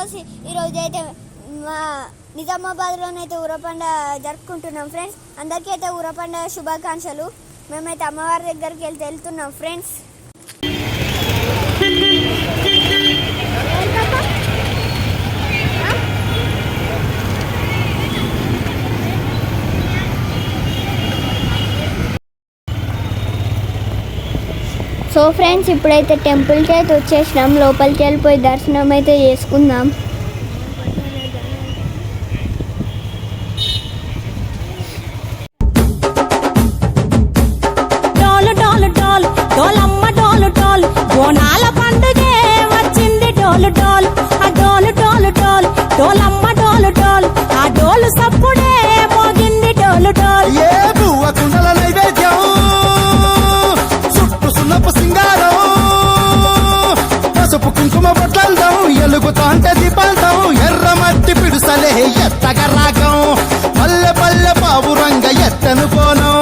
Friends ఈరోజు అయితే మా నిజామాబాద్లోనైతే ఊరపండ జరుపుకుంటున్నాం ఫ్రెండ్స్. అందరికీ అయితే ఊరపండ శుభాకాంక్షలు. మేమైతే అమ్మవారి దగ్గరికి వెళ్తున్నాం ఫ్రెండ్స్. సో ఫ్రెండ్స్ ఇప్పుడైతే టెంపుల్కి అయితే వచ్చేసినాం. లోపలికి వెళ్ళిపోయి దర్శనం అయితే చేసుకుందాం. డోలు డోలు డోలు డోలమ్మ డోలు డోలు బోనాల పండుగే వచ్చింది. డోలు డోలు ఆ డోలు డోలు డోలు డోలమ్మ డోలు డోలు ఆ డోలు సప్పుడే మోగింది. డోలు డోలు నైవేద్యం చుట్టు సున్నపు సింగారం పసుపు కుంకుమ బొట్లందం ఎలుగుతాంటే దీపాంతం ఎర్ర మట్టి పిడుసలే ఎత్తగ రాగం పల్లె పల్లె పావురంగ ఎత్తను కోనం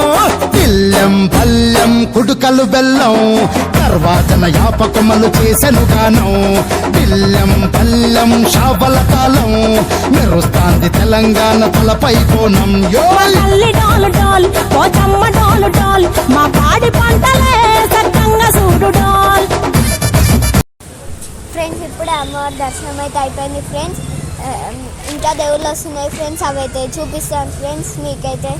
పిల్లెం పల్లెం కుడుకలు బెల్లం తర్వాతన యాపకమలు చేసెను గానం పిల్లెం పల్లెం షాబల కాలం మెరుస్తాంది తెలంగాణ తలపై కోణం తల్లి డోలు డోలు పోచమ్మ డోలు డోలు మా పాడి పంటలే సక్కంగా చూడు డోల్. ఫ్రెండ్స్ ఇప్పుడే అమ్మవారి దర్శనం అయితే అయిపోయింది ఫ్రెండ్స్. ఇంకా దేవుళ్ళు వస్తున్నాయి ఫ్రెండ్స్, అవి అయితే చూపిస్తాను ఫ్రెండ్స్ మీకైతే.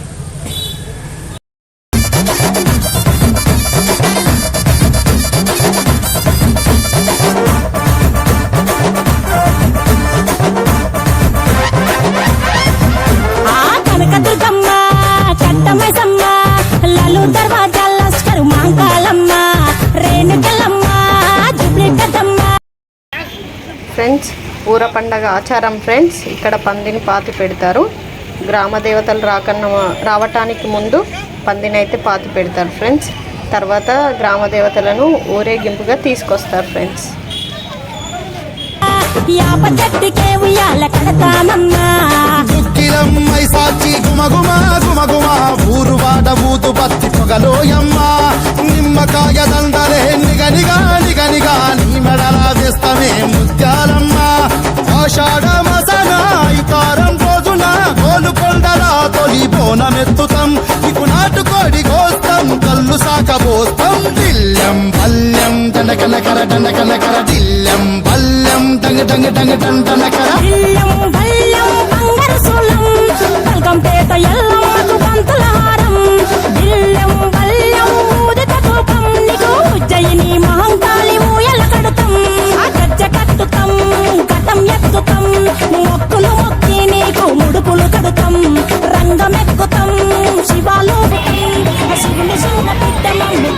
కనకదుర్గమ్మ కట్టమైసమ్మ లలు దర్వాజా లస్కరు మాంకాలమ్మ రేణుకలమ్మ జుబ్లికదమ్మ. ఫ్రెండ్స్ ఊర పండగ ఆచారం ఫ్రెండ్స్. ఇక్కడ పందిని పాతి పెడతారు. గ్రామ దేవతలు రావటానికి ముందు పందిని అయితే పాతి పెడతారు ఫ్రెండ్స్. తర్వాత గ్రామ దేవతలను ఊరేగింపుగా తీసుకొస్తారు ఫ్రెండ్స్. యాప చెట్టుకే ఉయ్యాల కడతామమ్మా దుఃఖిలమ్మై సాచి గుమగుమ గుమగుమ ఊరు వాడ ఊదు బత్తి పొగలోయమ్మ నిమ్మకాయ దండలే నిగనిగా నిగనిగా నీ మెడలా వేస్తమే ముత్యాలమ్మ ఆషాఢ మసన ఇతారం రోజున గోలుకొండలా తొలి బోనమెత్తుతాం నీకు నాటుకోడి కోస్తాం కళ్ళు సాకబోస్తాం దిల్లెం పల్లెం దండకనకర దండకనకర దిల్లెం పల్లెం డంగ డంగ డంగ డండనకర బిల్లం బల్లం బంగారు సూలం పల్కంపేట ఎల్లమ్మకు పంతుల హారం బిల్లం బల్లం ఊదిత తూపం నీకు ఉజ్జయిని మహంకాళి ఊయల కడుతాం ఆ గజ్జ కట్టుతాం కటం ఎత్తుతాం మొక్కులు మొక్కి నీకు ముడుపులు కడుతాం రంగమెక్కుతాం శివాలు శివుని శివుల బిడ్డ మమ్మి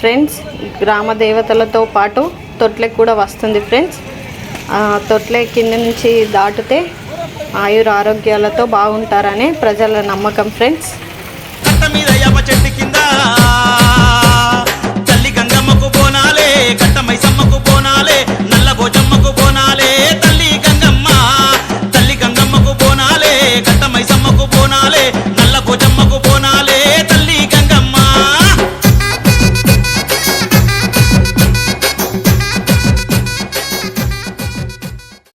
ఫ్రెండ్స్ గ్రామ దేవతలతో పాటు తొట్లెకి కూడా వస్తుంది ఫ్రెండ్స్. తొట్లె కింద నుంచి దాటితే ఆయుర ఆరోగ్యాలతో బాగుంటారనే ప్రజల నమ్మకం ఫ్రెండ్స్.